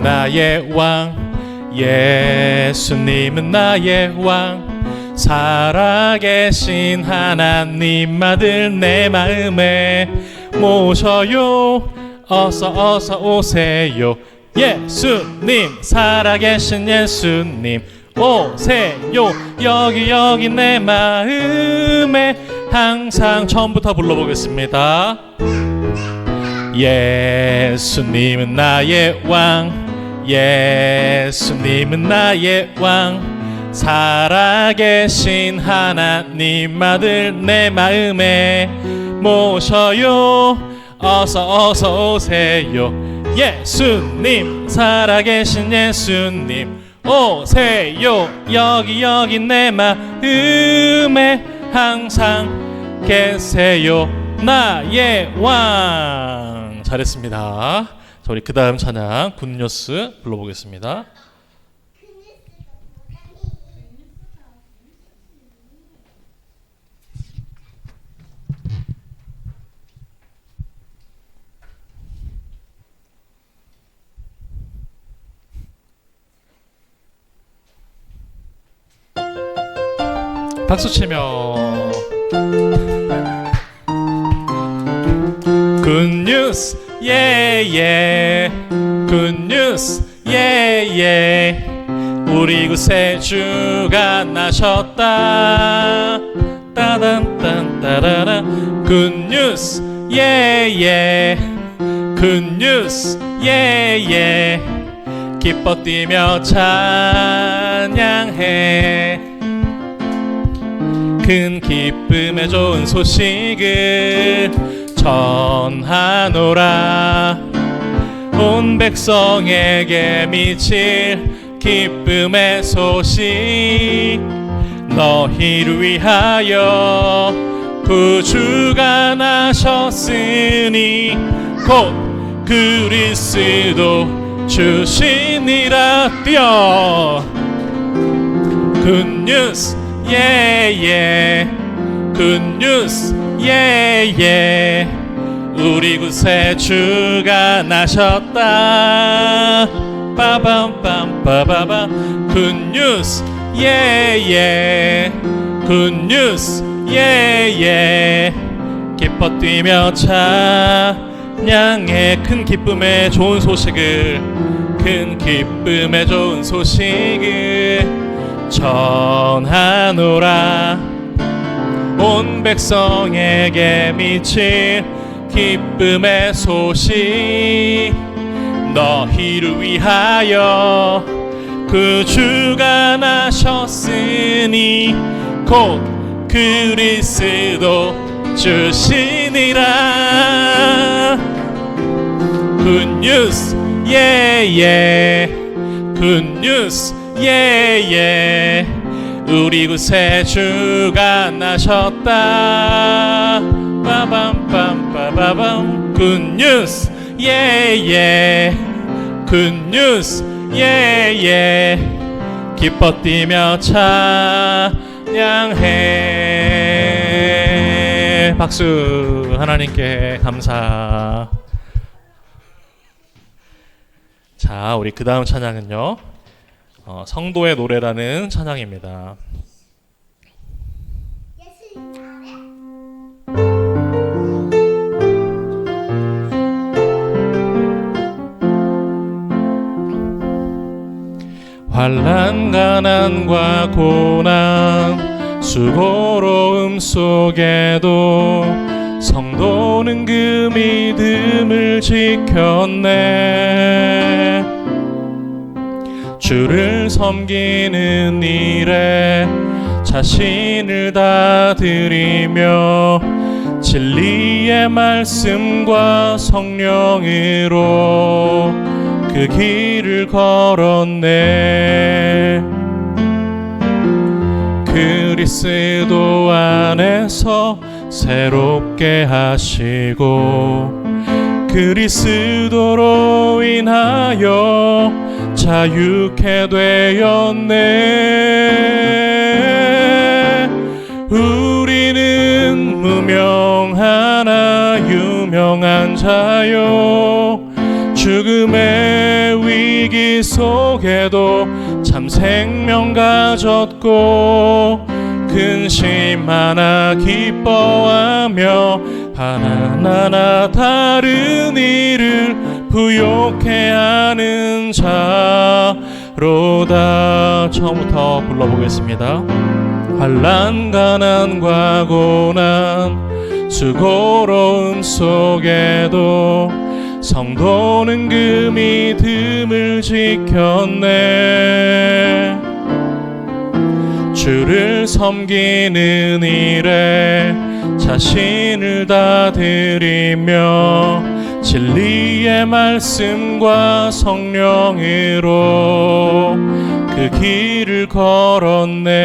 나의 왕, 예수님은 나의 왕. 살아계신 하나님 아들 내 마음에 모셔요. 어서 오세요. 예수님, 살아계신 예수님 오세요. 여기 내 마음에 항상. 처음부터 불러보겠습니다. 예수님은 나의 왕, 예수님은 나의 왕. 살아계신 하나님 아들 내 마음에 모셔요. 어서 오세요. 예수님, 살아계신 예수님 오세요. 여기 내 마음에 항상 계세요. 나의 왕. 잘했습니다. 자, 우리 그 다음 찬양 굿뉴스 불러보겠습니다. 박수 치며 굿뉴스 예예 굿뉴스 예예 우리 곳에 주가 나셨다 따단딴 굿뉴스 예예 굿뉴스 예예 기뻐 뛰며 찬양해 큰 기쁨의 좋은 소식을 전하노라 온 백성에게 미칠 기쁨의 소식 너희를 위하여 구주가 나셨으니 곧 그리스도 주시니라 뛰어 굿뉴스 예예 굿뉴스 예예 우리 곳에 주가 나셨다 빠밤빰빠바밤 굿뉴스 예예 굿뉴스 예예 기뻐 뛰며 찬양해 큰 기쁨의 좋은 소식을 큰 기쁨의 좋은 소식을 전하노라 온 백성에게 미칠 기쁨의 소식 너희를 위하여 구주가 나셨으니 곧 그리스도 주시니라 굿뉴스 예예 굿뉴스 예예 우리 곳에 주가 나셨다 빠밤빰빠바밤 굿뉴스 예예 굿뉴스 예예 기뻐 뛰며 찬양해 박수 하나님께 감사. 자, 우리 그 다음 찬양은요 성도의 노래라는 찬양입니다. 환난 가난과 고난 수고로움 속에도 성도는 그 믿음을 지켰네. 주를 섬기는 일에 자신을 다 드리며 진리의 말씀과 성령으로 그 길을 걸었네. 그리스도 안에서 새롭게 하시고 그리스도로 인하여 자유케 되었네. 우리는 무명하나 유명한 자요 죽음의 위기 속에도 참 생명 가졌고 근심하나 기뻐하며 하나하나 다른 이를 부욕해 하는 자로다. 처음부터 불러보겠습니다. 환난 가난과 고난 수고로움 속에도 성도는 그 믿음을 지켰네. 주를 섬기는 일에 자신을 다 드리며 진리의 말씀과 성령으로 그 길을 걸었네.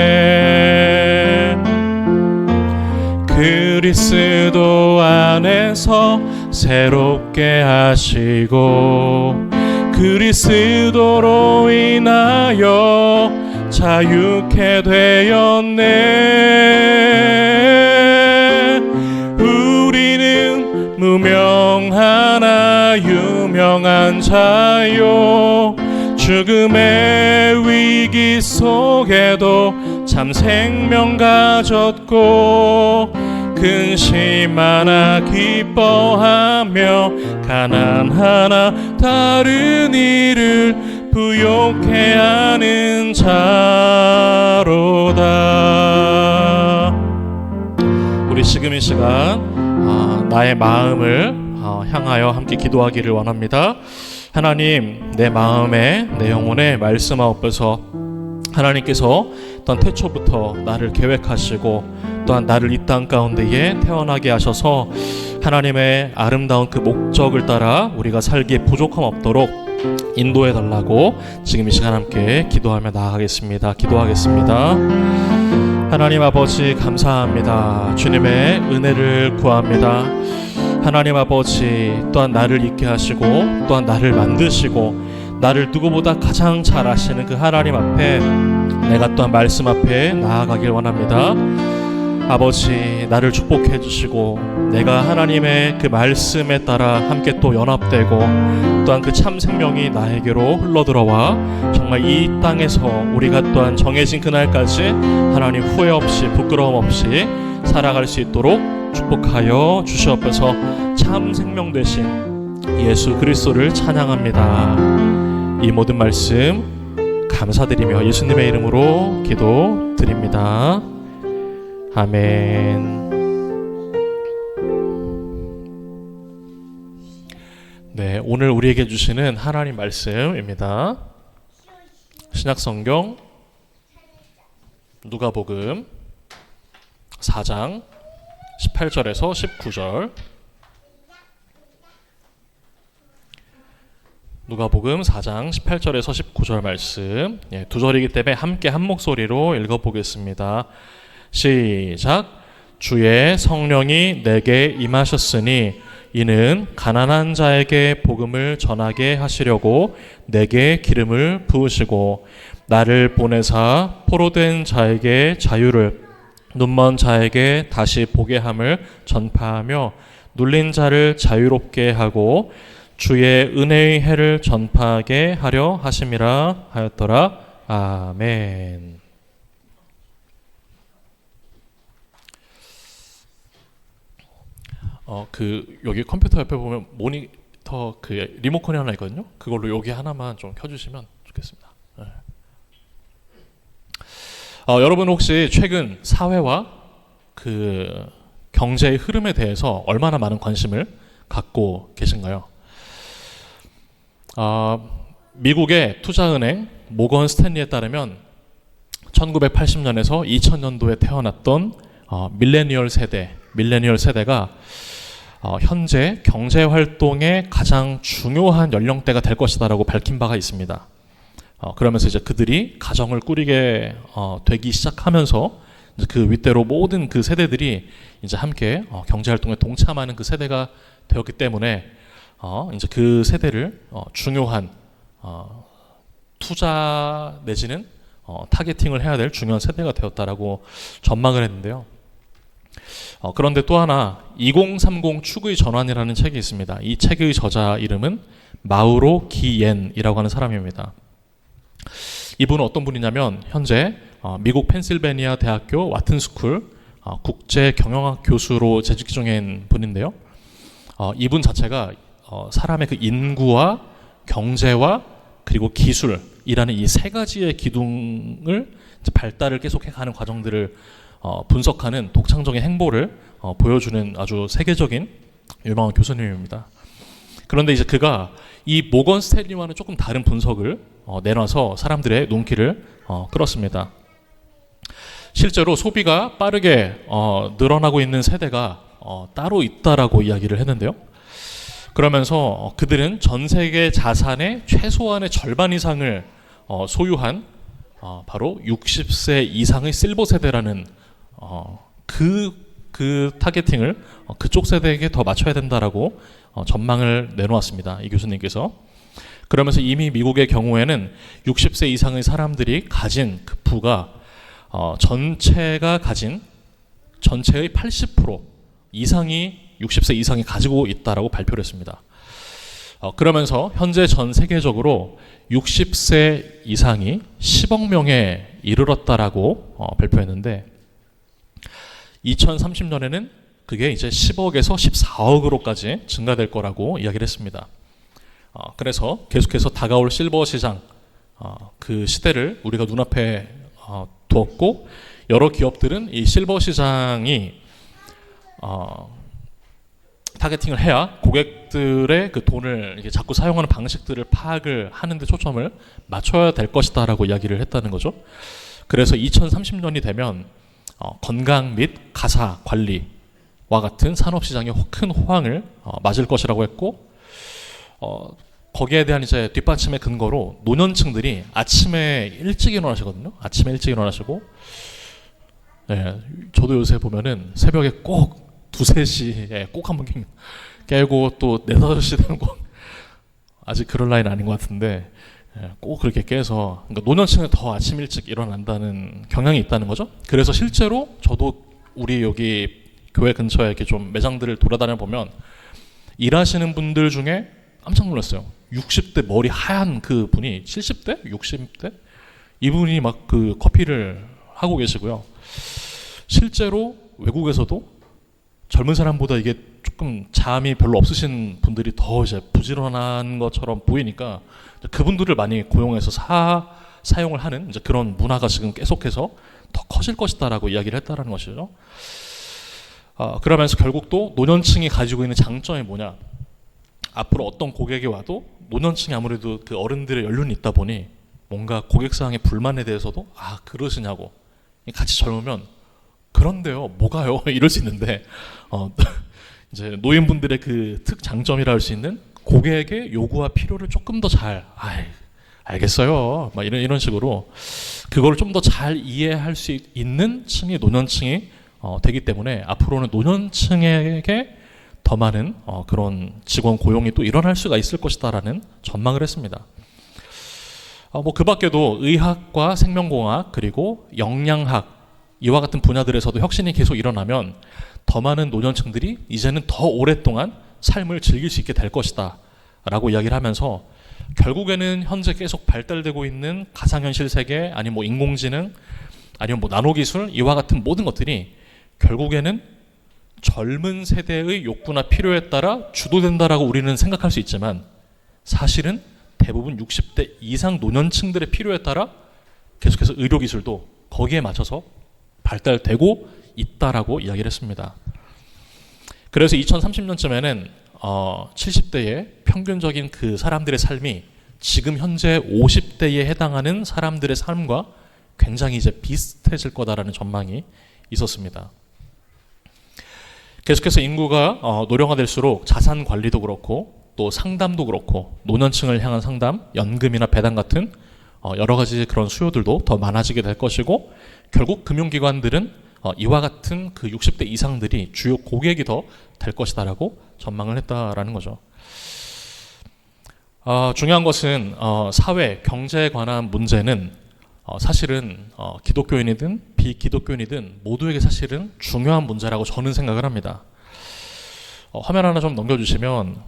그리스도 안에서 새롭게 하시고 그리스도로 인하여 자유케 되었네. 우리는 무명하나 유명한 자요 죽음의 위기 속에도 참 생명 가졌고 근심하나 기뻐하며 가난하나 다른 이를 부욕해 하는 자로다. 우리 지금 이 시간 나의 마음을 향하여 함께 기도하기를 원합니다. 하나님, 내 마음에 내 영혼에 말씀하옵소서. 하나님께서 또한 태초부터 나를 계획하시고 또한 나를 이 땅 가운데에 태어나게 하셔서 하나님의 아름다운 그 목적을 따라 우리가 살기에 부족함 없도록 인도해 달라고 지금 이 시간 함께 기도하며 나아가겠습니다. 기도하겠습니다. 하나님 아버지 감사합니다. 주님의 은혜를 구합니다. 하나님 아버지 또한 나를 있게 하시고 또한 나를 만드시고 나를 누구보다 가장 잘 아시는 그 하나님 앞에 내가 또한 말씀 앞에 나아가길 원합니다. 아버지, 나를 축복해 주시고 내가 하나님의 그 말씀에 따라 함께 또 연합되고 또한 그 참 생명이 나에게로 흘러들어와 정말 이 땅에서 우리가 또한 정해진 그날까지 하나님 후회 없이 부끄러움 없이 살아갈 수 있도록 축복하여 주시옵소서. 참 생명 되신 예수 그리스도를 찬양합니다. 이 모든 말씀 감사드리며 예수님의 이름으로 기도드립니다. 아멘. 네, 오늘 우리에게 주시는 하나님 말씀입니다. 신약성경 누가복음 4장 18절에서 19절. 누가복음 4장 18절에서 19절 말씀, 두 절이기 때문에 함께 한 목소리로 읽어보겠습니다. 시작. 주의 성령이 내게 임하셨으니 이는 가난한 자에게 복음을 전하게 하시려고 내게 기름을 부으시고 나를 보내사 포로된 자에게 자유를 눈먼 자에게 다시 보게 함을 전파하며 눌린 자를 자유롭게 하고 주의 은혜의 해를 전파하게 하려 하심이라 하였더라. 아멘. 여기 컴퓨터 옆에 보면 모니터 그 리모컨이 하나 있거든요. 그걸로 여기 하나만 좀 켜주시면 좋겠습니다. 네. 여러분 혹시 최근 사회와 그 경제의 흐름에 대해서 얼마나 많은 관심을 갖고 계신가요? 미국의 투자은행 모건 스탠리에 따르면 1980년에서 2000년도에 태어났던 밀레니얼 세대가 현재 경제활동의 가장 중요한 연령대가 될 것이다라고 밝힌 바가 있습니다. 그러면서 이제 그들이 가정을 꾸리게 되기 시작하면서 이제 그 윗대로 모든 그 세대들이 이제 함께 경제활동에 동참하는 그 세대가 되었기 때문에 이제 그 세대를 중요한 투자 내지는 타겟팅을 해야 될 중요한 세대가 되었다라고 전망을 했는데요. 그런데 또 하나 2030 축의 전환이라는 책이 있습니다. 이 책의 저자 이름은 마우로 기옌이라고 하는 사람입니다. 이분은 어떤 분이냐면 현재 미국 펜실베니아 대학교 와튼스쿨 국제경영학 교수로 재직 중인 분인데요. 이분 자체가 사람의 그 인구와 경제와 그리고 기술이라는 이 세 가지의 기둥을 발달을 계속해가는 과정들을 분석하는 독창적인 행보를 보여주는 아주 세계적인 유명한 교수님입니다. 그런데 이제 그가 이 모건 스탠리와는 조금 다른 분석을 내놔서 사람들의 눈길을 끌었습니다. 실제로 소비가 빠르게 늘어나고 있는 세대가 따로 있다라고 이야기를 했는데요. 그러면서 그들은 전 세계 자산의 최소한의 절반 이상을 소유한 바로 60세 이상의 실버 세대라는 그 타겟팅을 그쪽 세대에게 더 맞춰야 된다라고 전망을 내놓았습니다. 이 교수님께서. 그러면서 이미 미국의 경우에는 60세 이상의 사람들이 가진 그 부가 전체가 가진 전체의 80% 이상이 60세 이상이 가지고 있다라고 발표를 했습니다. 그러면서 현재 전 세계적으로 60세 이상이 10억 명에 이르렀다라고 발표했는데 2030년에는 그게 이제 10억에서 14억으로까지 증가될 거라고 이야기를 했습니다. 그래서 계속해서 다가올 실버 시장 그 시대를 우리가 눈앞에 두었고 여러 기업들은 이 실버 시장이 타겟팅을 해야 고객들의 그 돈을 이게 자꾸 사용하는 방식들을 파악을 하는데 초점을 맞춰야 될 것이다라고 이야기를 했다는 거죠. 그래서 2030년이 되면 건강 및 가사 관리와 같은 산업 시장의 큰 호황을 맞을 것이라고 했고 거기에 대한 이제 뒷받침의 근거로 노년층들이 아침에 일찍 일어나시거든요. 아침에 일찍 일어나시고 네, 저도 요새 보면은 새벽에 꼭 2, 3시에 꼭 한번 깨고 또 4, 5시 되면 꼭 아직 그럴 나이는 아닌 것 같은데 꼭 그렇게 깨서 그러니까 노년층은 더 아침 일찍 일어난다는 경향이 있다는 거죠. 그래서 실제로 저도 우리 여기 교회 근처에 이렇게 좀 매장들을 돌아다녀 보면 일하시는 분들 중에 깜짝 놀랐어요. 60대 머리 하얀 그 분이 70대? 60대? 이분이 막 그 커피를 하고 계시고요. 실제로 외국에서도 젊은 사람보다 이게 조금 잠이 별로 없으신 분들이 더 이제 부지런한 것처럼 보이니까 그분들을 많이 고용해서 사용을 하는 이제 그런 문화가 지금 계속해서 더 커질 것이다라고 이야기를 했다라는 것이죠. 그러면서 결국 또 노년층이 가지고 있는 장점이 뭐냐? 앞으로 어떤 고객이 와도 노년층이 아무래도 그 어른들의 연륜이 있다 보니 뭔가 고객사항의 불만에 대해서도 그러시냐고 같이 젊으면 그런데요 뭐가요 이럴 수 있는데 이제 노인분들의 그 특장점이라 할 수 있는 고객의 요구와 필요를 조금 더 잘 알겠어요 막 이런 식으로 그걸 좀 더 잘 이해할 수 있는 층이 노년층이 되기 때문에 앞으로는 노년층에게 더 많은 그런 직원 고용이 또 일어날 수가 있을 것이다라는 전망을 했습니다. 뭐 그 밖에도 의학과 생명공학 그리고 영양학 이와 같은 분야들에서도 혁신이 계속 일어나면 더 많은 노년층들이 이제는 더 오랫동안 삶을 즐길 수 있게 될 것이다 라고 이야기를 하면서 결국에는 현재 계속 발달되고 있는 가상현실 세계 아니면 뭐 인공지능 아니면 뭐 나노기술 이와 같은 모든 것들이 결국에는 젊은 세대의 욕구나 필요에 따라 주도된다라고 우리는 생각할 수 있지만 사실은 대부분 60대 이상 노년층들의 필요에 따라 계속해서 의료기술도 거기에 맞춰서 발달되고 있다라고 이야기를 했습니다. 그래서 2030년쯤에는 70대의 평균적인 그 사람들의 삶이 지금 현재 50대에 해당하는 사람들의 삶과 굉장히 이제 비슷해질 거다라는 전망이 있었습니다. 계속해서 인구가 노령화될수록 자산 관리도 그렇고 또 상담도 그렇고 노년층을 향한 상담, 연금이나 배당 같은 여러 가지 그런 수요들도 더 많아지게 될 것이고 결국 금융기관들은 이와 같은 그 60대 이상들이 주요 고객이 더 될 것이다라고 전망을 했다라는 거죠. 중요한 것은 사회, 경제에 관한 문제는 사실은 기독교인이든 비기독교인이든 모두에게 사실은 중요한 문제라고 저는 생각을 합니다. 화면 하나 좀 넘겨주시면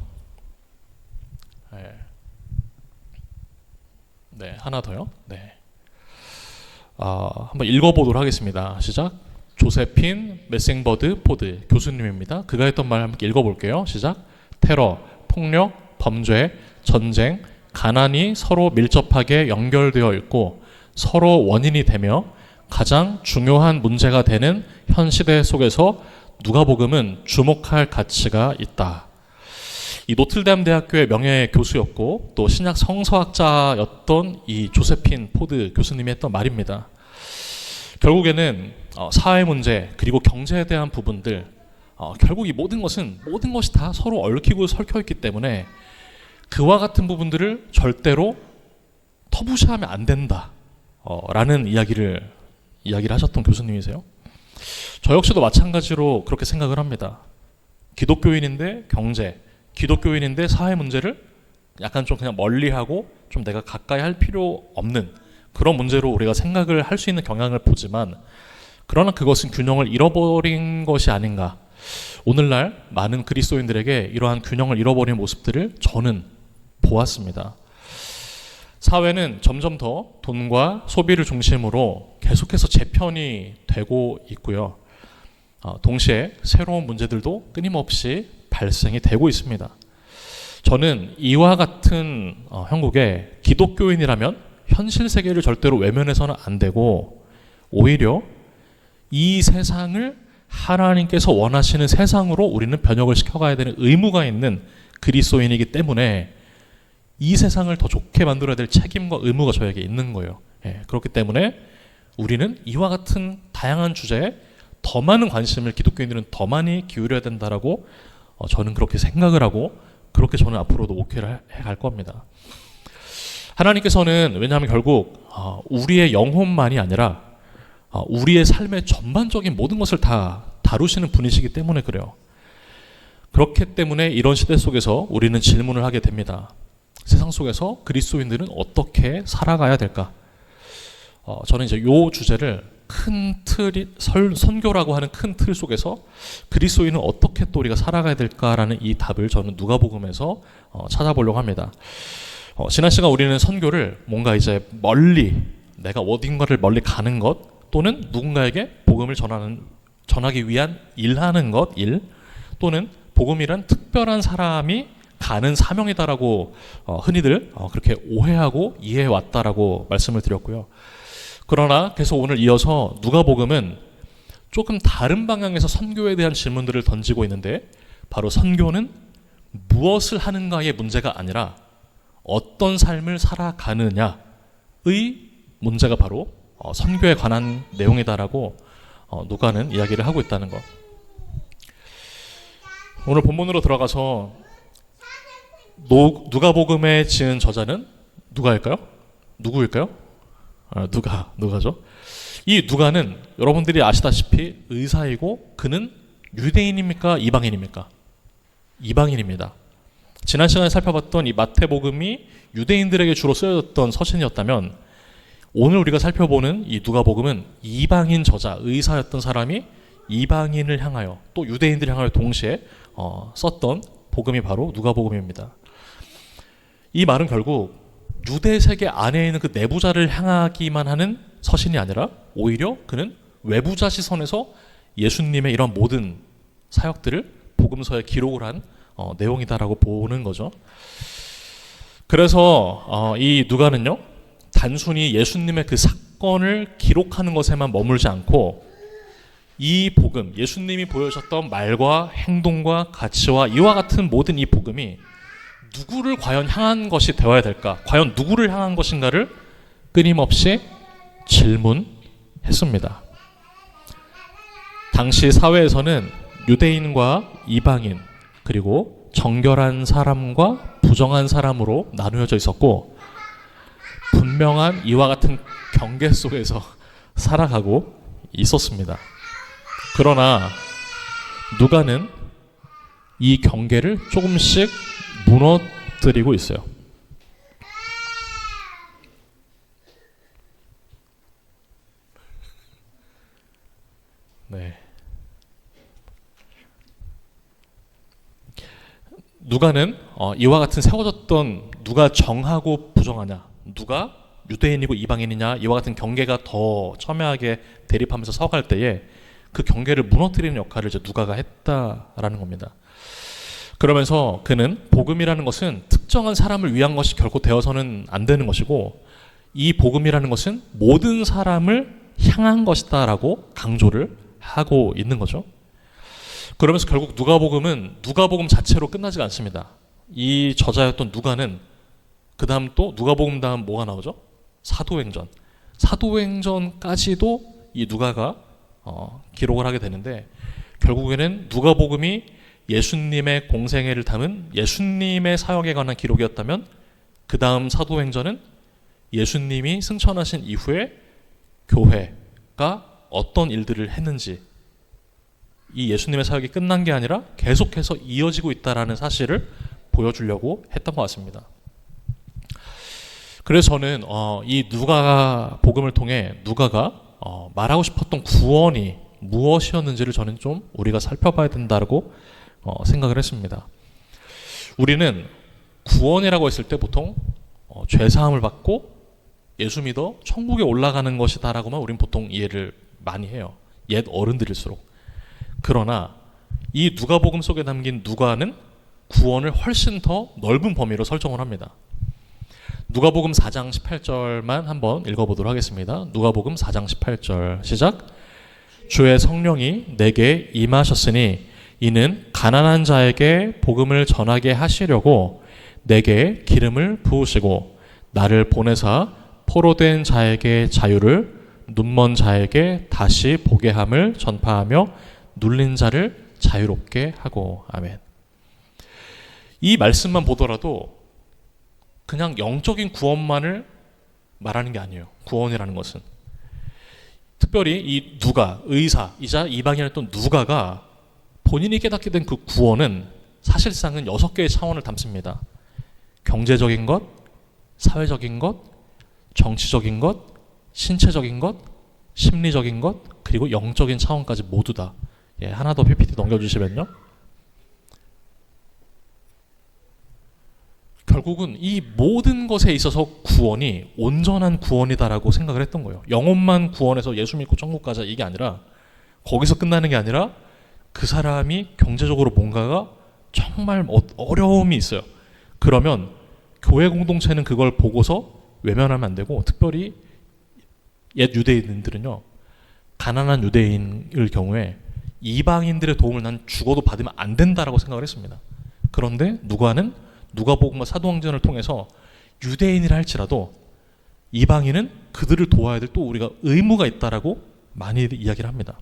네, 하나 더요. 네. 한번 읽어보도록 하겠습니다. 시작. 조세핀 메생버드 포드 교수님입니다. 그가 했던 말 한번 읽어볼게요. 시작. 테러, 폭력, 범죄, 전쟁, 가난이 서로 밀접하게 연결되어 있고 서로 원인이 되며 가장 중요한 문제가 되는 현 시대 속에서 누가복음은 주목할 가치가 있다. 이 노틀담 대학교의 명예 교수였고 또 신약 성서학자였던 이 조세핀 포드 교수님이 했던 말입니다. 결국에는 사회 문제 그리고 경제에 대한 부분들 결국 이 모든 것이 다 서로 얽히고 설켜 있기 때문에 그와 같은 부분들을 절대로 터부시하면 안 된다 라는 이야기를 하셨던 교수님이세요. 저 역시도 마찬가지로 그렇게 생각을 합니다. 기독교인인데 경제, 기독교인인데 사회 문제를 약간 좀 그냥 멀리하고 좀 내가 가까이 할 필요 없는 그런 문제로 우리가 생각을 할 수 있는 경향을 보지만 그러나 그것은 균형을 잃어버린 것이 아닌가. 오늘날 많은 그리스도인들에게 이러한 균형을 잃어버린 모습들을 저는 보았습니다. 사회는 점점 더 돈과 소비를 중심으로 계속해서 재편이 되고 있고요. 동시에 새로운 문제들도 끊임없이 발생이 되고 있습니다. 저는 이와 같은 형국에 기독교인이라면 현실 세계를 절대로 외면해서는 안 되고 오히려 이 세상을 하나님께서 원하시는 세상으로 우리는 변혁을 시켜가야 되는 의무가 있는 그리스도인이기 때문에 이 세상을 더 좋게 만들어야 될 책임과 의무가 저에게 있는 거예요. 그렇기 때문에 우리는 이와 같은 다양한 주제에 더 많은 관심을 기독교인들은 더 많이 기울여야 된다라고 저는 그렇게 생각을 하고 그렇게 저는 앞으로도 목회를 해갈 겁니다. 하나님께서는 왜냐하면 결국 우리의 영혼만이 아니라 우리의 삶의 전반적인 모든 것을 다 다루시는 분이시기 때문에 그래요. 그렇기 때문에 이런 시대 속에서 우리는 질문을 하게 됩니다. 세상 속에서 그리스도인들은 어떻게 살아가야 될까? 저는 이제 이 주제를 큰 틀이 선교라고 하는 큰 틀 속에서 그리스도인은 어떻게 또 우리가 살아가야 될까라는 이 답을 저는 누가복음에서 찾아보려고 합니다. 지난 시간 우리는 선교를 뭔가 이제 멀리 내가 어딘가를 멀리 가는 것 또는 누군가에게 복음을 전하기 위한 일하는 것, 일 또는 복음이란 특별한 사람이 가는 사명이다라고 흔히들 그렇게 오해하고 이해해 왔다라고 말씀을 드렸고요. 그러나 계속 오늘 이어서 누가복음은 조금 다른 방향에서 선교에 대한 질문들을 던지고 있는데 바로 선교는 무엇을 하는가의 문제가 아니라 어떤 삶을 살아가느냐의 문제가 바로 선교에 관한 내용이다라고 누가는 이야기를 하고 있다는 것. 오늘 본문으로 들어가서 누가복음에 지은 저자는 누가일까요? 누구일까요? 누가죠? 이 누가는 여러분들이 아시다시피 의사이고 그는 유대인입니까? 이방인입니까? 이방인입니다. 지난 시간에 살펴봤던 이 마태복음이 유대인들에게 주로 쓰여졌던 서신이었다면 오늘 우리가 살펴보는 이 누가복음은 이방인 저자, 의사였던 사람이 이방인을 향하여 또 유대인들을 향하여 동시에 썼던 복음이 바로 누가복음입니다. 이 말은 결국 유대 세계 안에 있는 그 내부자를 향하기만 하는 서신이 아니라 오히려 그는 외부자 시선에서 예수님의 이런 모든 사역들을 복음서에 기록을 한 내용이다라고 보는 거죠. 그래서 이 누가는요 단순히 예수님의 그 사건을 기록하는 것에만 머물지 않고 이 복음, 예수님이 보여주셨던 말과 행동과 가치와 이와 같은 모든 이 복음이 누구를 과연 향한 것이 되어야 될까? 과연 누구를 향한 것인가를 끊임없이 질문했습니다. 당시 사회에서는 유대인과 이방인 그리고 정결한 사람과 부정한 사람으로 나누어져 있었고 분명한 이와 같은 경계 속에서 살아가고 있었습니다. 그러나 누가는 이 경계를 조금씩 무너뜨리고 있어요. 네. 누가는 이와 같은 세워졌던 누가 정하고 부정하냐, 누가 유대인이고 이방인이냐 이와 같은 경계가 더 첨예하게 대립하면서 서갈 때에 그 경계를 무너뜨리는 역할을 이제 누가가 했다라는 겁니다. 그러면서 그는 복음이라는 것은 특정한 사람을 위한 것이 결코 되어서는 안 되는 것이고 이 복음이라는 것은 모든 사람을 향한 것이다라고 강조를 하고 있는 거죠. 그러면서 결국 누가복음은 누가복음 자체로 끝나지가 않습니다. 이 저자였던 누가는 그 다음 또 누가복음 다음 뭐가 나오죠? 사도행전. 사도행전까지도 이 누가가 기록을 하게 되는데 결국에는 누가복음이 예수님의 공생애를 담은 예수님의 사역에 관한 기록이었다면 그 다음 사도행전은 예수님이 승천하신 이후에 교회가 어떤 일들을 했는지 이 예수님의 사역이 끝난 게 아니라 계속해서 이어지고 있다는 사실을 보여주려고 했던 것 같습니다. 그래서 저는 이 누가 복음을 통해 누가가 말하고 싶었던 구원이 무엇이었는지를 저는 좀 우리가 살펴봐야 된다고 생각을 했습니다. 우리는 구원이라고 했을 때 보통 죄사함을 받고 예수 믿어 천국에 올라가는 것이다라고만 우리는 보통 이해를 많이 해요. 옛 어른들일수록. 그러나 이 누가복음 속에 담긴 누가는 구원을 훨씬 더 넓은 범위로 설정을 합니다. 누가복음 4장 18절만 한번 읽어보도록 하겠습니다. 누가복음 4장 18절 시작. 주의 성령이 내게 임하셨으니 이는 가난한 자에게 복음을 전하게 하시려고 내게 기름을 부으시고 나를 보내사 포로된 자에게 자유를 눈먼 자에게 다시 보게 함을 전파하며 눌린 자를 자유롭게 하고. 아멘. 이 말씀만 보더라도 그냥 영적인 구원만을 말하는 게 아니에요. 구원이라는 것은 특별히 이 누가 의사이자 이방인이었던 누가가 본인이 깨닫게 된 그 구원은 사실상은 6개의 차원을 담습니다. 경제적인 것, 사회적인 것, 정치적인 것, 신체적인 것, 심리적인 것, 그리고 영적인 차원까지 모두 다. 하나 더 PPT 넘겨주시면요. 결국은 이 모든 것에 있어서 구원이 온전한 구원이다라고 생각을 했던 거예요. 영혼만 구원해서 예수 믿고 천국 가자 이게 아니라 거기서 끝나는 게 아니라 그 사람이 경제적으로 뭔가가 정말 어려움이 있어요. 그러면 교회 공동체는 그걸 보고서 외면하면 안 되고 특별히 옛 유대인들은요. 가난한 유대인일 경우에 이방인들의 도움을 난 죽어도 받으면 안 된다라고 생각을 했습니다. 그런데 누가복음과 사도행전을 통해서 유대인이라 할지라도 이방인은 그들을 도와야 될 또 우리가 의무가 있다라고 많이 이야기를 합니다.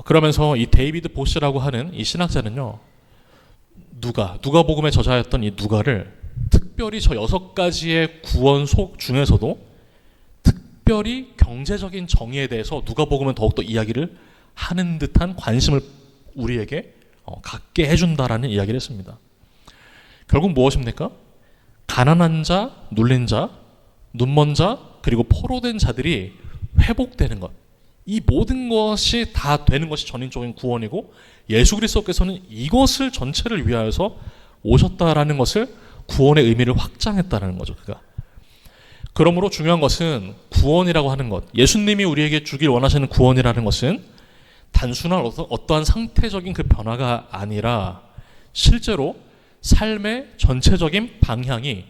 그러면서 이 데이비드 보시라고 하는 이 신학자는요. 누가복음의 저자였던 이 누가를 특별히 저 6가지의 구원 속 중에서도 특별히 경제적인 정의에 대해서 누가복음은 더욱더 이야기를 하는 듯한 관심을 우리에게 갖게 해준다라는 이야기를 했습니다. 결국 무엇입니까? 가난한 자, 눌린 자, 눈먼 자, 그리고 포로된 자들이 회복되는 것. 이 모든 것이 다 되는 것이 전인적인 구원이고 예수 그리스도께서는 이것을 전체를 위하여서 오셨다라는 것을 구원의 의미를 확장했다라는 거죠. 그러므로 중요한 것은 구원이라고 하는 것, 예수님이 우리에게 주길 원하시는 구원이라는 것은 단순한 어떠한 상태적인 그 변화가 아니라 실제로 삶의 전체적인 방향이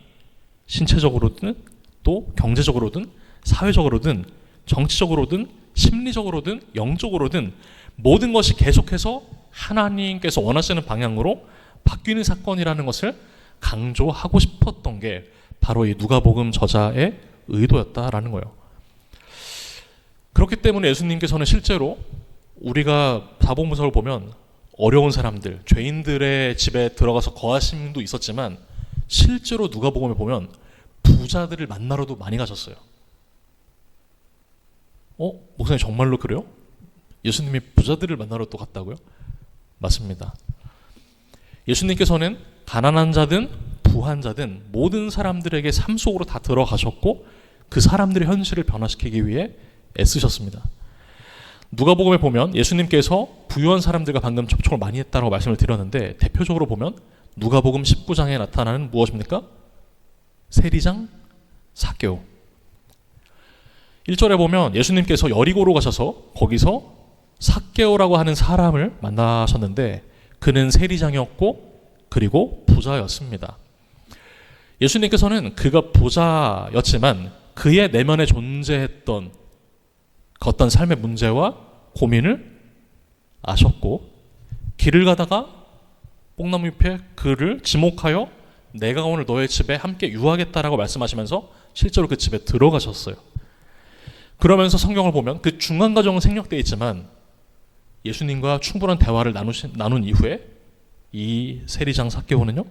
신체적으로든 또 경제적으로든 사회적으로든 정치적으로든 심리적으로든 영적으로든 모든 것이 계속해서 하나님께서 원하시는 방향으로 바뀌는 사건이라는 것을 강조하고 싶었던 게 바로 이 누가복음 저자의 의도였다라는 거예요. 그렇기 때문에 예수님께서는 실제로 우리가 사복음서를 보면 어려운 사람들, 죄인들의 집에 들어가서 거하신 분도 있었지만 실제로 누가복음에 보면 부자들을 만나러도 많이 가셨어요. 목사님 정말로 그래요? 예수님이 부자들을 만나러 또 갔다고요? 맞습니다. 예수님께서는 가난한 자든 부한 자든 모든 사람들에게 삶 속으로 다 들어가셨고 그 사람들의 현실을 변화시키기 위해 애쓰셨습니다. 누가복음에 보면 예수님께서 부유한 사람들과 방금 접촉을 많이 했다고 말씀을 드렸는데 대표적으로 보면 누가복음 19장에 나타나는 무엇입니까? 세리장, 삭개오. 1절에 보면 예수님께서 여리고로 가셔서 거기서 삭개오라고 하는 사람을 만나셨는데 그는 세리장이었고 그리고 부자였습니다. 예수님께서는 그가 부자였지만 그의 내면에 존재했던 그 어떤 삶의 문제와 고민을 아셨고 길을 가다가 뽕나무 잎에 그를 지목하여 내가 오늘 너의 집에 함께 유하겠다라고 말씀하시면서 실제로 그 집에 들어가셨어요. 그러면서 성경을 보면 그 중간 과정은 생략되어 있지만 예수님과 충분한 대화를 나눈 이후에 이 세리장 삭개오는요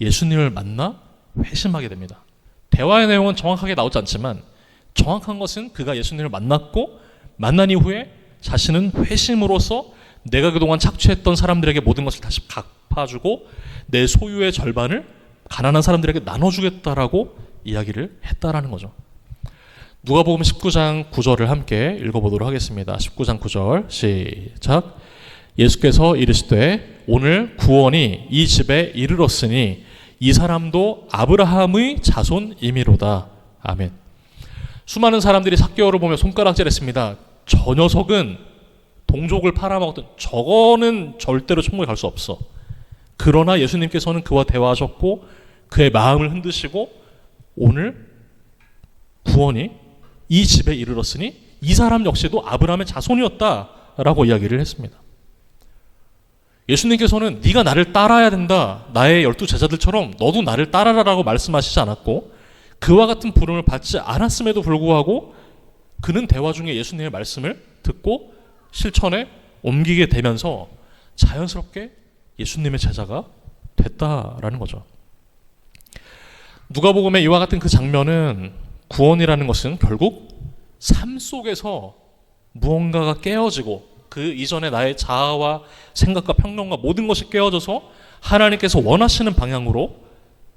예수님을 만나 회심하게 됩니다. 대화의 내용은 정확하게 나오지 않지만 정확한 것은 그가 예수님을 만났고 만난 이후에 자신은 회심으로써 내가 그동안 착취했던 사람들에게 모든 것을 다시 갚아주고 내 소유의 절반을 가난한 사람들에게 나눠주겠다라고 이야기를 했다라는 거죠. 누가복음 19장 9절을 함께 읽어보도록 하겠습니다. 19장 9절 시작. 예수께서 이르시되 오늘 구원이 이 집에 이르렀으니 이 사람도 아브라함의 자손이미로다. 아멘. 수많은 사람들이 삭개오를 보며 손가락질했습니다. 저 녀석은 동족을 팔아먹었던 저거는 절대로 천국에 갈 수 없어. 그러나 예수님께서는 그와 대화하셨고 그의 마음을 흔드시고 오늘 구원이 이 집에 이르렀으니 이 사람 역시도 아브라함의 자손이었다라고 이야기를 했습니다. 예수님께서는 네가 나를 따라야 된다. 나의 12 제자들처럼 너도 나를 따라라라고 말씀하시지 않았고 그와 같은 부름을 받지 않았음에도 불구하고 그는 대화 중에 예수님의 말씀을 듣고 실천에 옮기게 되면서 자연스럽게 예수님의 제자가 됐다라는 거죠. 누가복음의 이와 같은 그 장면은 구원이라는 것은 결국 삶 속에서 무언가가 깨어지고 그 이전에 나의 자아와 생각과 평론과 모든 것이 깨어져서 하나님께서 원하시는 방향으로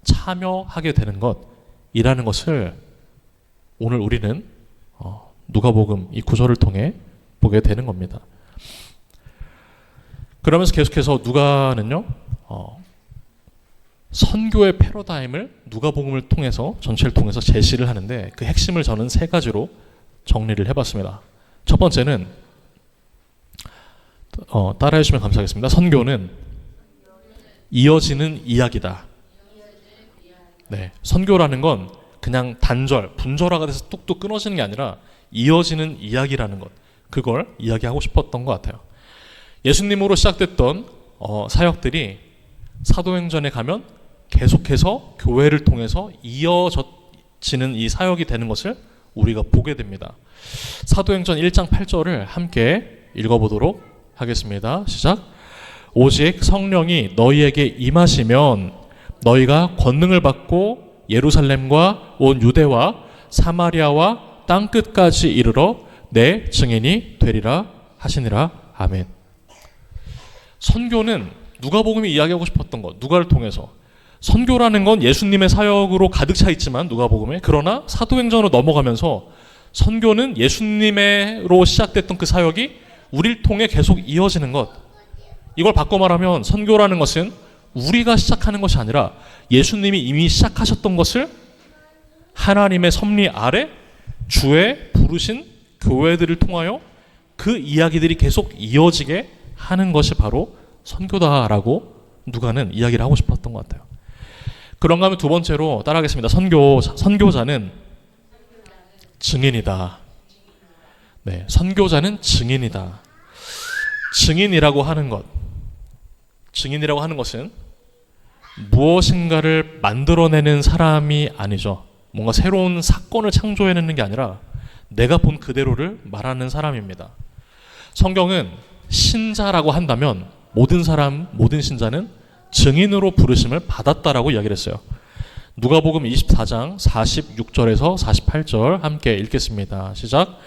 참여하게 되는 것이라는 것을 오늘 우리는 누가복음 이 구절을 통해 보게 되는 겁니다. 그러면서 계속해서 누가는요 선교의 패러다임을 누가복음을 통해서 전체를 통해서 제시를 하는데 그 핵심을 저는 세 가지로 정리를 해봤습니다. 첫 번째는 따라해 주시면 감사하겠습니다. 선교는 이어지는 이야기다. 네, 선교라는 건 그냥 단절, 분절화가 돼서 뚝뚝 끊어지는 게 아니라 이어지는 이야기라는 것, 그걸 이야기하고 싶었던 것 같아요. 예수님으로 시작됐던 사역들이 사도행전에 가면 계속해서 교회를 통해서 이어지는 이 사역이 되는 것을 우리가 보게 됩니다. 사도행전 1장 8절을 함께 읽어보도록 하겠습니다. 시작. 오직 성령이 너희에게 임하시면 너희가 권능을 받고 예루살렘과 온 유대와 사마리아와 땅끝까지 이르러 내 증인이 되리라 하시니라. 아멘. 선교는 누가복음이 이야기하고 싶었던 것, 누가를 통해서 선교라는 건 예수님의 사역으로 가득 차 있지만 누가복음에, 그러나 사도행전으로 넘어가면서 선교는 예수님으로 시작됐던 그 사역이 우리를 통해 계속 이어지는 것. 이걸 바꿔 말하면 선교라는 것은 우리가 시작하는 것이 아니라 예수님이 이미 시작하셨던 것을 하나님의 섭리 아래 주의 부르신 교회들을 통하여 그 이야기들이 계속 이어지게 하는 것이 바로 선교다라고 누가는 이야기를 하고 싶었던 것 같아요. 그런가 하면 두 번째로 따라하겠습니다. 선교자는 증인이다. 네, 선교자는 증인이다. 증인이라고 하는 것은 무엇인가를 만들어내는 사람이 아니죠. 뭔가 새로운 사건을 창조해내는 게 아니라 내가 본 그대로를 말하는 사람입니다. 성경은 신자라고 한다면 모든 신자는 증인으로 부르심을 받았다라고 이야기를 했어요. 누가복음 24장 46절에서 48절 함께 읽겠습니다. 시작.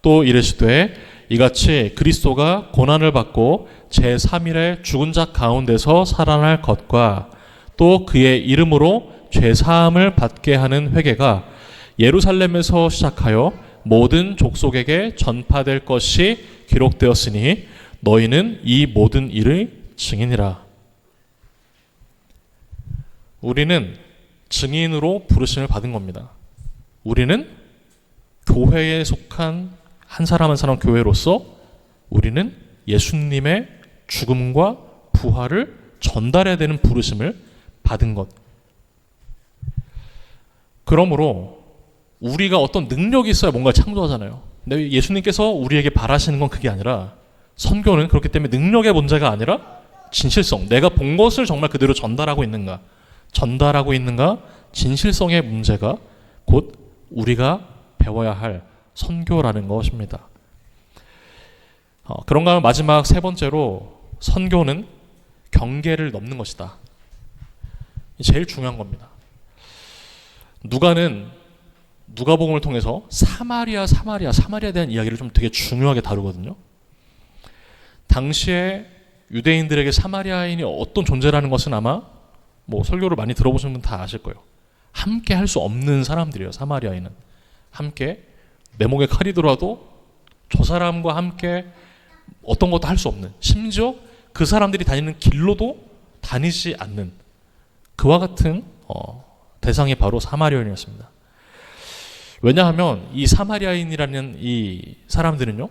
또 이르시되 이같이 그리스도가 고난을 받고 제3일에 죽은 자 가운데서 살아날 것과 또 그의 이름으로 죄사함을 받게 하는 회개가 예루살렘에서 시작하여 모든 족속에게 전파될 것이 기록되었으니 너희는 이 모든 일의 증인이라. 우리는 증인으로 부르심을 받은 겁니다. 우리는 교회에 속한 한 사람 한 사람 교회로서 우리는 예수님의 죽음과 부활을 전달해야 되는 부르심을 받은 것. 그러므로 우리가 어떤 능력이 있어야 뭔가를 창조하잖아요. 근데 예수님께서 우리에게 바라시는 건 그게 아니라, 선교는 그렇기 때문에 능력의 문제가 아니라 진실성, 내가 본 것을 정말 그대로 전달하고 있는가, 진실성의 문제가 곧 우리가 배워야 할 선교라는 것입니다. 그런가 하면 마지막 세 번째로, 선교는 경계를 넘는 것이다. 제일 중요한 겁니다. 누가복음을 통해서 사마리아에 대한 이야기를 좀 되게 중요하게 다루거든요. 당시에 유대인들에게 사마리아인이 어떤 존재라는 것은 아마 설교를 많이 들어보신 분 다 아실 거예요. 함께 할 수 없는 사람들이에요. 사마리아인은 함께 내 목에 칼이 들어와도 저 사람과 함께 어떤 것도 할 수 없는, 심지어 그 사람들이 다니는 길로도 다니지 않는 그와 같은 대상이 바로 사마리아인이었습니다. 왜냐하면 이 사마리아인이라는 이 사람들은요,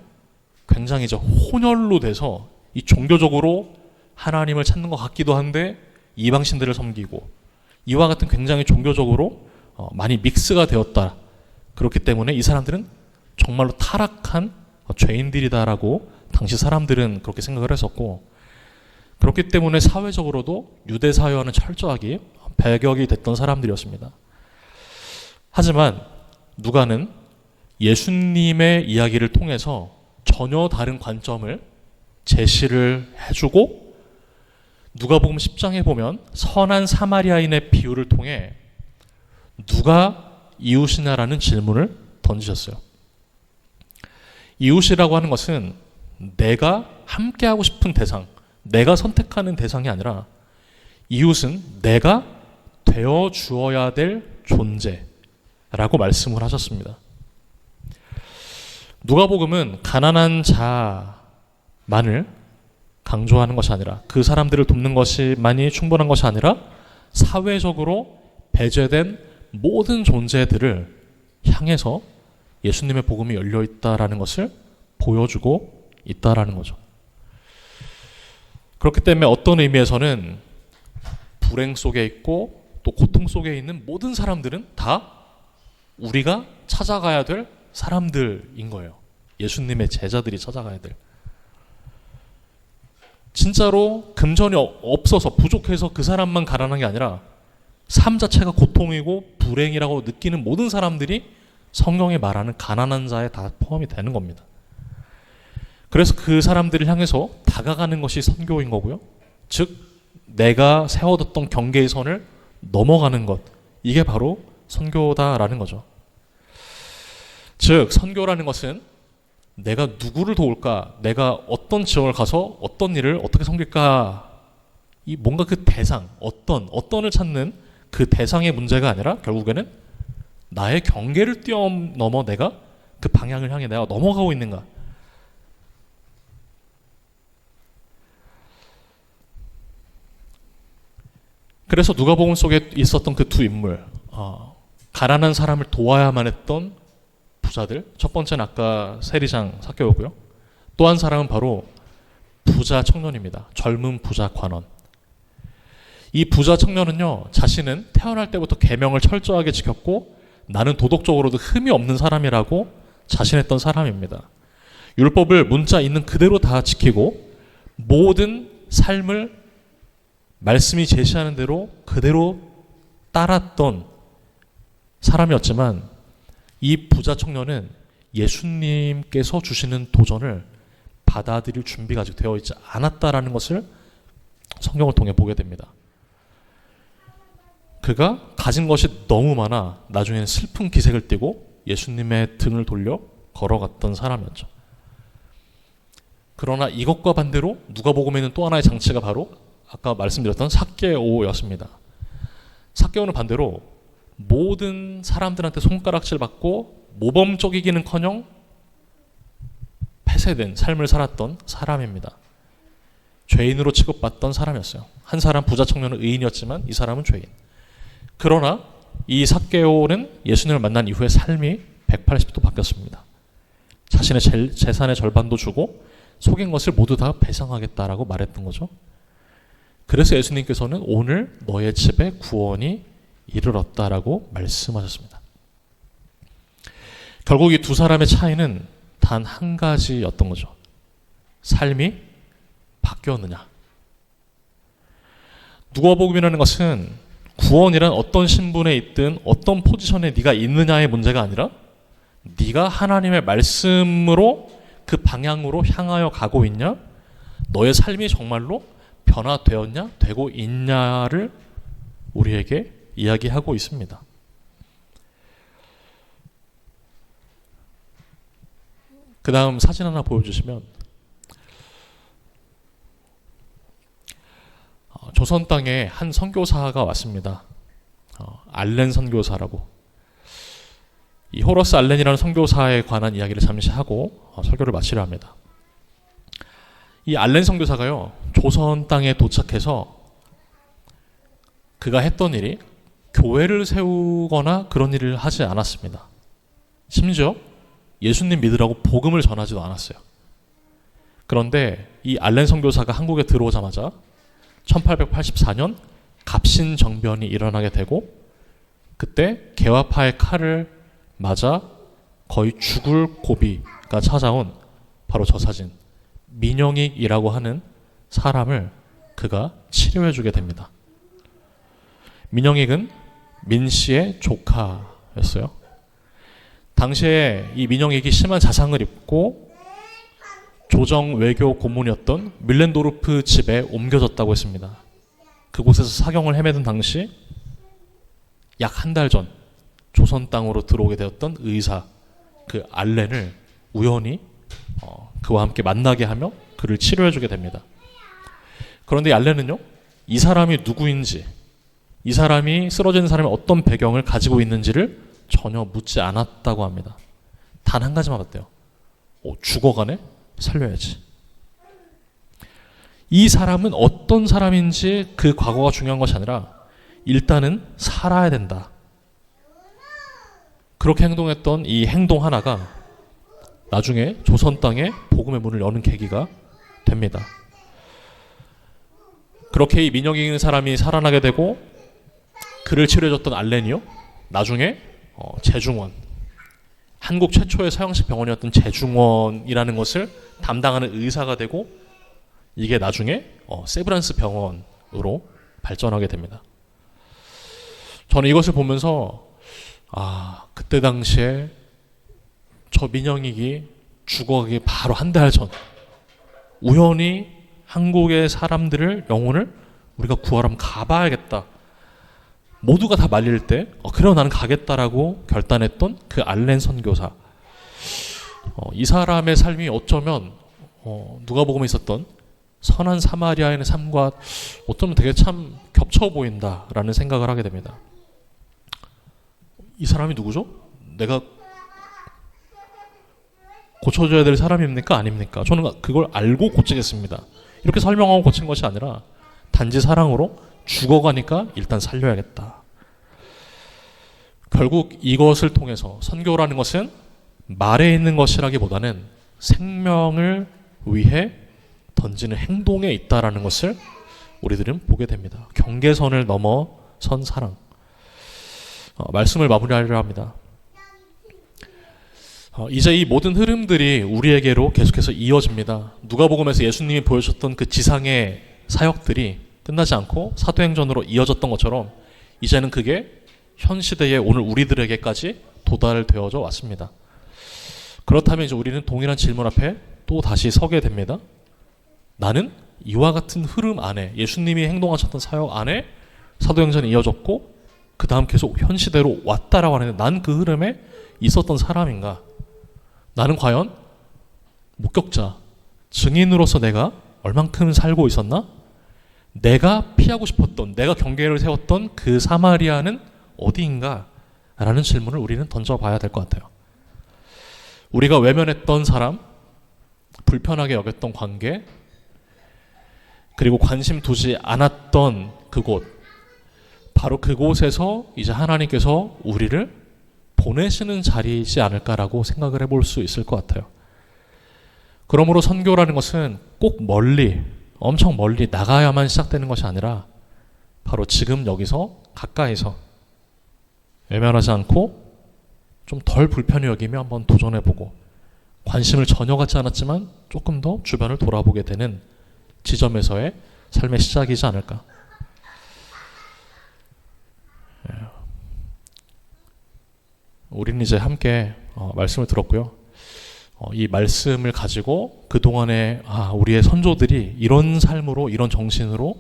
굉장히 이제 혼혈로 돼서 이 종교적으로 하나님을 찾는 것 같기도 한데 이방신들을 섬기고, 이와 같은 굉장히 종교적으로 많이 믹스가 되었다. 그렇기 때문에 이 사람들은 정말로 타락한 죄인들이다라고 당시 사람들은 그렇게 생각을 했었고, 그렇기 때문에 사회적으로도 유대 사회와는 철저하게 배격이 됐던 사람들이었습니다. 하지만 누가는 예수님의 이야기를 통해서 전혀 다른 관점을 제시를 해주고, 누가복음 10장에 보면 선한 사마리아인의 비유를 통해 누가 이웃이냐라는 질문을 던지셨어요. 이웃이라고 하는 것은 내가 함께하고 싶은 대상, 내가 선택하는 대상이 아니라, 이웃은 내가 되어 주어야 될 존재라고 말씀을 하셨습니다. 누가복음은 가난한 자만을 강조하는 것이 아니라, 그 사람들을 돕는 것이만이 충분한 것이 아니라 사회적으로 배제된 모든 존재들을 향해서 예수님의 복음이 열려 있다라는 것을 보여주고 있다라는 거죠. 그렇기 때문에 어떤 의미에서는 불행 속에 있고 또 고통 속에 있는 모든 사람들은 다 우리가 찾아가야 될 사람들인 거예요. 예수님의 제자들이 찾아가야 될. 진짜로 금전이 없어서 부족해서 그 사람만 가난한 게 아니라 삶 자체가 고통이고 불행이라고 느끼는 모든 사람들이 성경이 말하는 가난한 자에 다 포함이 되는 겁니다. 그래서 그 사람들을 향해서 다가가는 것이 선교인 거고요. 즉 내가 세워뒀던 경계의 선을 넘어가는 것, 이게 바로 선교다라는 거죠. 즉 선교라는 것은 내가 누구를 도울까, 내가 어떤 지역을 가서 어떤 일을 어떻게 섬길까, 이 뭔가 그 대상, 어떤을 찾는 그 대상의 문제가 아니라 결국에는 나의 경계를 뛰어넘어 내가 그 방향을 향해 내가 넘어가고 있는가. 그래서 누가복음 속에 있었던 그 두 인물, 가난한 사람을 도와야만 했던 부자들, 첫 번째는 아까 세리장 삭개오고요. 또 한 사람은 바로 부자 청년입니다. 젊은 부자 관원. 이 부자 청년은요, 자신은 태어날 때부터 계명을 철저하게 지켰고 나는 도덕적으로도 흠이 없는 사람이라고 자신했던 사람입니다. 율법을 문자 있는 그대로 다 지키고 모든 삶을 말씀이 제시하는 대로 그대로 따랐던 사람이었지만, 이 부자 청년은 예수님께서 주시는 도전을 받아들일 준비가 아직 되어 있지 않았다라는 것을 성경을 통해 보게 됩니다. 그가 가진 것이 너무 많아 나중에는 슬픈 기색을 띠고 예수님의 등을 돌려 걸어갔던 사람이었죠. 그러나 이것과 반대로 누가복음에 있는 또 하나의 장치가 바로 아까 말씀드렸던 삭개오였습니다. 삭개오는 반대로 모든 사람들한테 손가락질 받고 모범적이기는커녕 폐쇄된 삶을 살았던 사람입니다. 죄인으로 취급받던 사람이었어요. 한 사람 부자 청년은 의인이었지만 이 사람은 죄인. 그러나 이 삭개오는 예수님을 만난 이후에 삶이 180도 바뀌었습니다. 자신의 재산의 절반도 주고 속인 것을 모두 다 배상하겠다라고 말했던 거죠. 그래서 예수님께서는 오늘 너의 집에 구원이 이르렀다라고 말씀하셨습니다. 결국 이 두 사람의 차이는 단 한 가지였던 거죠. 삶이 바뀌었느냐. 누가복음이라는 것은 구원이란 어떤 신분에 있든 어떤 포지션에 네가 있느냐의 문제가 아니라 네가 하나님의 말씀으로 그 방향으로 향하여 가고 있냐, 너의 삶이 정말로 변화되었냐, 되고 있냐를 우리에게 이야기하고 있습니다. 그 다음 사진 하나 보여주시면, 조선 땅에 한 선교사가 왔습니다. 알렌 선교사라고. 이 호러스 알렌이라는 선교사에 관한 이야기를 잠시 하고 설교를 마치려 합니다. 이 알렌 선교사가요, 조선 땅에 도착해서 그가 했던 일이 교회를 세우거나 그런 일을 하지 않았습니다. 심지어 예수님 믿으라고 복음을 전하지도 않았어요. 그런데 이 알렌 선교사가 한국에 들어오자마자 1884년 갑신정변이 일어나게 되고, 그때 개화파의 칼을 맞아 거의 죽을 고비가 찾아온 바로 저 사진, 민영익이라고 하는 사람을 그가 치료해주게 됩니다. 민영익은 민 씨의 조카였어요. 당시에 이 민영익이 심한 자상을 입고 조정 외교 고문이었던 밀렌도르프 집에 옮겨졌다고 했습니다. 그곳에서 사경을 헤매던 당시 약 한 달 전 조선 땅으로 들어오게 되었던 의사 그 알렌을 우연히 그와 함께 만나게 하며 그를 치료해주게 됩니다. 그런데 이 알렌은요, 이 사람이 누구인지, 이 사람이 쓰러진 사람이 어떤 배경을 가지고 있는지를 전혀 묻지 않았다고 합니다. 단 한 가지만 봤대요. 죽어가네? 살려야지. 이 사람은 어떤 사람인지 그 과거가 중요한 것이 아니라 일단은 살아야 된다. 그렇게 행동했던 이 행동 하나가 나중에 조선 땅에 복음의 문을 여는 계기가 됩니다. 그렇게 이 민영익이라는 사람이 살아나게 되고 그를 치료해줬던 알렌이요, 나중에 제중원, 한국 최초의 서양식 병원이었던 제중원이라는 것을 담당하는 의사가 되고, 이게 나중에 세브란스 병원으로 발전하게 됩니다. 저는 이것을 보면서 그때 당시에 저 민영익이 죽어가기 바로 한 달 전 우연히 한국의 사람들을, 영혼을 우리가 구하러 한번 가봐야겠다, 모두가 다 말릴 때 그래 나는 가겠다라고 결단했던 그 알렌 선교사, 이 사람의 삶이 어쩌면 누가복음에 있었던 선한 사마리아인의 삶과 어쩌면 되게 참 겹쳐 보인다라는 생각을 하게 됩니다. 이 사람이 누구죠? 내가 고쳐줘야 될 사람입니까? 아닙니까? 저는 그걸 알고 고치겠습니다. 이렇게 설명하고 고친 것이 아니라 단지 사랑으로 죽어가니까 일단 살려야겠다. 결국 이것을 통해서 선교라는 것은 말에 있는 것이라기보다는 생명을 위해 던지는 행동에 있다라는 것을 우리들은 보게 됩니다. 경계선을 넘어선 사랑. 말씀을 마무리하려 합니다. 이제 이 모든 흐름들이 우리에게로 계속해서 이어집니다. 누가복음에서 예수님이 보여주셨던 그 지상의 사역들이 끝나지 않고 사도행전으로 이어졌던 것처럼 이제는 그게 현 시대에 오늘 우리들에게까지 도달되어져 왔습니다. 그렇다면 이제 우리는 동일한 질문 앞에 또 다시 서게 됩니다. 나는 이와 같은 흐름 안에, 예수님이 행동하셨던 사역 안에 사도행전이 이어졌고 그 다음 계속 현 시대로 왔다라고 하는데, 난 그 흐름에 있었던 사람인가? 나는 과연 목격자, 증인으로서 내가 얼만큼 살고 있었나? 내가 피하고 싶었던, 내가 경계를 세웠던 그 사마리아는 어디인가? 라는 질문을 우리는 던져봐야 될 것 같아요. 우리가 외면했던 사람, 불편하게 여겼던 관계, 그리고 관심 두지 않았던 그곳, 바로 그곳에서 이제 하나님께서 우리를 보내시는 자리이지 않을까라고 생각을 해볼 수 있을 것 같아요. 그러므로 선교라는 것은 꼭 멀리, 엄청 멀리 나가야만 시작되는 것이 아니라 바로 지금 여기서 가까이서 외면하지 않고 좀 덜 불편히 여기며 한번 도전해보고 관심을 전혀 갖지 않았지만 조금 더 주변을 돌아보게 되는 지점에서의 삶의 시작이지 않을까. 우리는 이제 함께 말씀을 들었고요. 이 말씀을 가지고 그동안에 우리의 선조들이 이런 삶으로, 이런 정신으로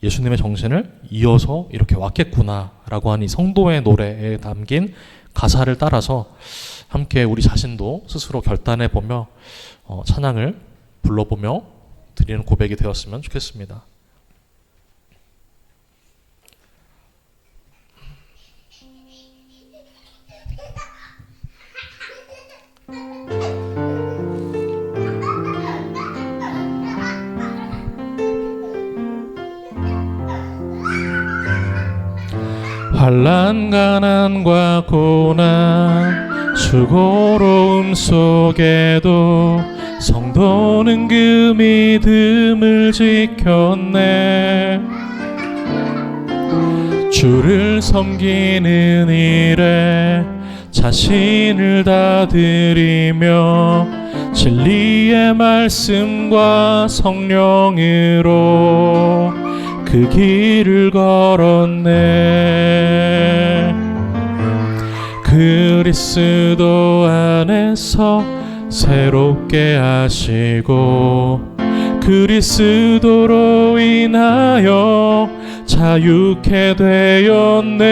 예수님의 정신을 이어서 이렇게 왔겠구나라고 하는 이 성도의 노래에 담긴 가사를 따라서 함께 우리 자신도 스스로 결단해보며 찬양을 불러보며 드리는 고백이 되었으면 좋겠습니다. 환난, 가난과 고난, 수고로움 속에도 성도는 그 믿음을 지켰네. 주를 섬기는 일에 자신을 다 드리며 진리의 말씀과 성령으로 그 길을 걸었네. 그리스도 안에서 새롭게 하시고 그리스도로 인하여 자유케 되었네.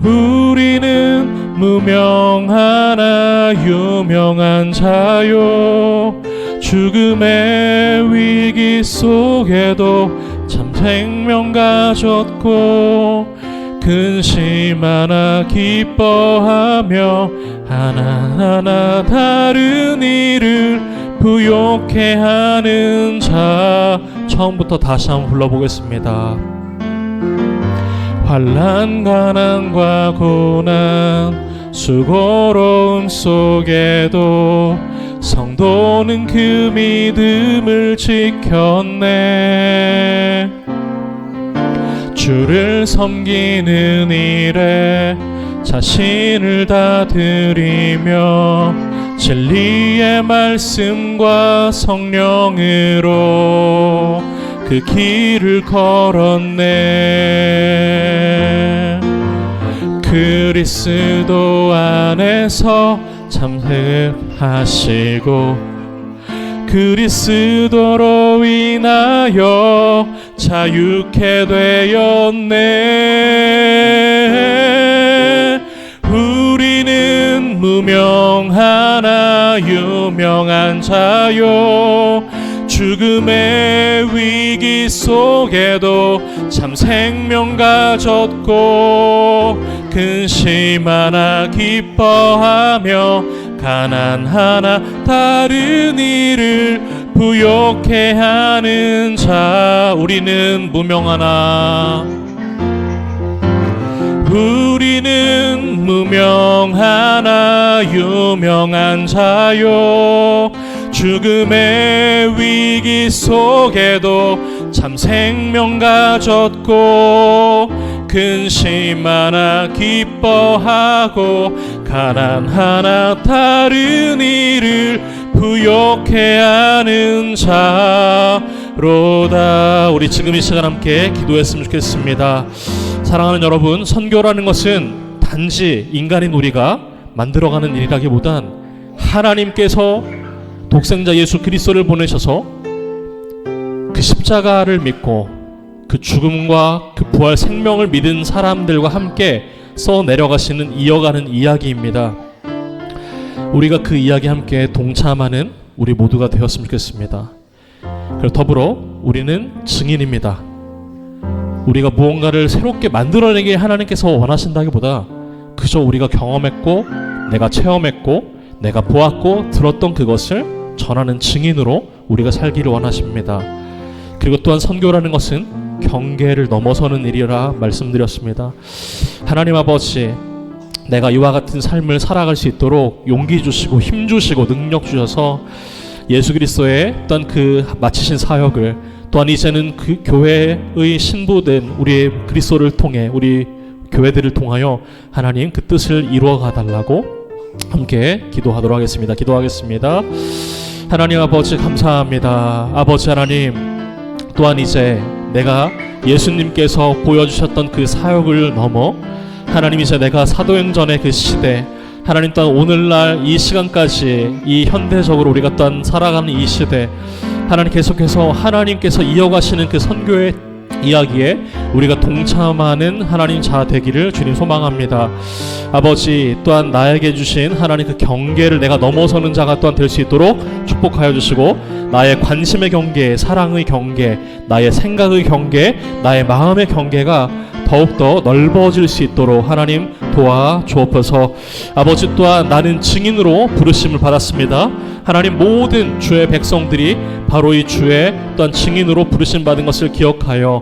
우리는 무명하나 유명한 자요, 죽음의 위기 속에도 참 생명 가졌고 근심하나 기뻐하며 하나하나 다른 일을 부욕해 하는 자. 처음부터 다시 한번 불러보겠습니다. 환난, 가난과 고난, 수고로움 속에도 성도는 그 믿음을 지켰네. 주를 섬기는 일에 자신을 다 드리며 진리의 말씀과 성령으로 그 길을 걸었네. 그리스도 안에서 참석하시고 그리스도로 인하여 자유케 되었네. 우리는 무명하나 유명한 자요, 죽음의 위기 속에도 참 생명 가졌고 근심하나 기뻐하며 가난하나 다른 일을 부욕해 하는 자. 우리는 무명하나, 우리는 무명하나 유명한 자요, 죽음의 위기 속에도 참 생명 가졌고 근심하나 기뻐하고 가난하나 다른 일을 부욕해 하는 자로다. 우리 지금 이 시간 함께 기도했으면 좋겠습니다. 사랑하는 여러분, 선교라는 것은 단지 인간인 우리가 만들어가는 일이라기보단 하나님께서 독생자 예수 그리스도를 보내셔서 그 십자가를 믿고 그 죽음과 그 부활 생명을 믿은 사람들과 함께 써 내려가시는, 이어가는 이야기입니다. 우리가 그 이야기 함께 동참하는 우리 모두가 되었으면 좋겠습니다. 그리고 더불어 우리는 증인입니다. 우리가 무언가를 새롭게 만들어내게 하나님께서 원하신다기보다 그저 우리가 경험했고 내가 체험했고 내가 보았고 들었던 그것을 전하는 증인으로 우리가 살기를 원하십니다. 그리고 또한 선교라는 것은 경계를 넘어서는 일이라 말씀드렸습니다. 하나님 아버지, 내가 이와 같은 삶을 살아갈 수 있도록 용기 주시고 힘 주시고 능력 주셔서 예수 그리스도의 어떤 그 마치신 사역을, 또한 이제는 그 교회의 신부된 우리 그리스도를 통해, 우리 교회들을 통하여 하나님 그 뜻을 이루어가 달라고 함께 기도하도록 하겠습니다. 기도하겠습니다. 하나님 아버지 감사합니다. 아버지 하나님, 또한 이제 내가 예수님께서 보여주셨던 그 사역을 넘어 하나님, 이제 내가 사도행전의 그 시대, 하나님 또한 오늘날 이 시간까지 이 현대적으로 우리가 또한 살아가는 이 시대, 하나님 계속해서 하나님께서 이어가시는 그 선교의 이야기에 우리가 동참하는 하나님 자 되기를 주님 소망합니다. 아버지, 또한 나에게 주신 하나님 그 경계를 내가 넘어서는 자가 또한 될 수 있도록 축복하여 주시고, 나의 관심의 경계, 사랑의 경계, 나의 생각의 경계, 나의 마음의 경계가 더욱더 넓어질 수 있도록 하나님 도와 주옵소서. 아버지, 또한 나는 증인으로 부르심을 받았습니다. 하나님, 모든 주의 백성들이 바로 이 주의 또한 증인으로 부르심 받은 것을 기억하여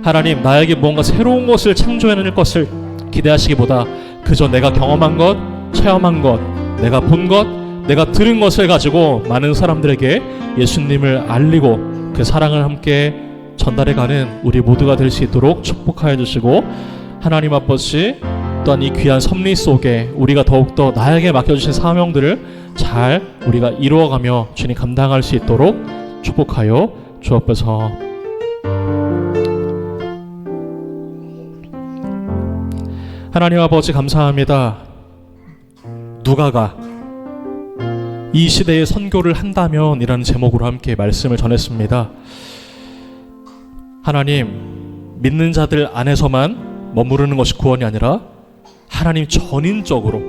하나님, 나에게 무언가 새로운 것을 창조해낼 것을 기대하시기보다 그저 내가 경험한 것, 체험한 것, 내가 본 것, 내가 들은 것을 가지고 많은 사람들에게 예수님을 알리고 그 사랑을 함께 전달해가는 우리 모두가 될 수 있도록 축복하여 주시고, 하나님 아버지, 또한 이 귀한 섭리 속에 우리가 더욱더 나에게 맡겨주신 사명들을 잘 우리가 이루어가며 주님 감당할 수 있도록 축복하여 주옵소서. 하나님 아버지 감사합니다. 누가가 이 시대에 선교를 한다면 이라는 제목으로 함께 말씀을 전했습니다. 하나님, 믿는 자들 안에서만 머무르는 것이 구원이 아니라 하나님 전인적으로,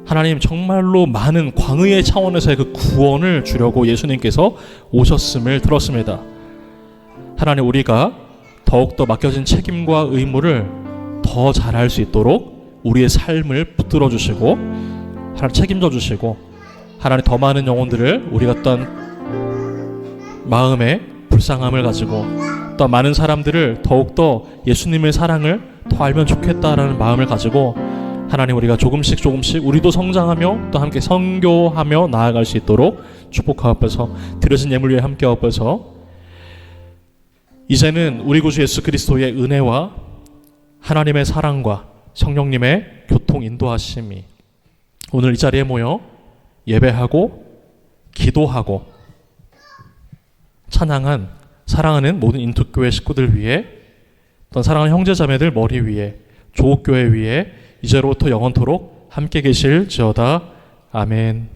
하나님 정말로 많은 광의의 차원에서의 그 구원을 주려고 예수님께서 오셨음을 들었습니다. 하나님, 우리가 더욱더 맡겨진 책임과 의무를 더 잘할 수 있도록 우리의 삶을 붙들어 주시고 하나님 책임져 주시고, 하나님 더 많은 영혼들을 우리가 어떤 마음에 불쌍함을 가지고 또 많은 사람들을 더욱더 예수님의 사랑을 더 알면 좋겠다라는 마음을 가지고 하나님, 우리가 조금씩 우리도 성장하며 또 함께 선교하며 나아갈 수 있도록 축복하옵소서. 드려진 예물 위에 함께 하옵소서. 이제는 우리 구주 예수 그리스도의 은혜와 하나님의 사랑과 성령님의 교통 인도하심이 오늘 이 자리에 모여 예배하고 기도하고 찬양한 사랑하는 모든 인투교회 식구들 위에, 또 사랑하는 형제자매들 머리 위에, 조국교회 위에 이제로부터 영원토록 함께 계실지어다. 아멘.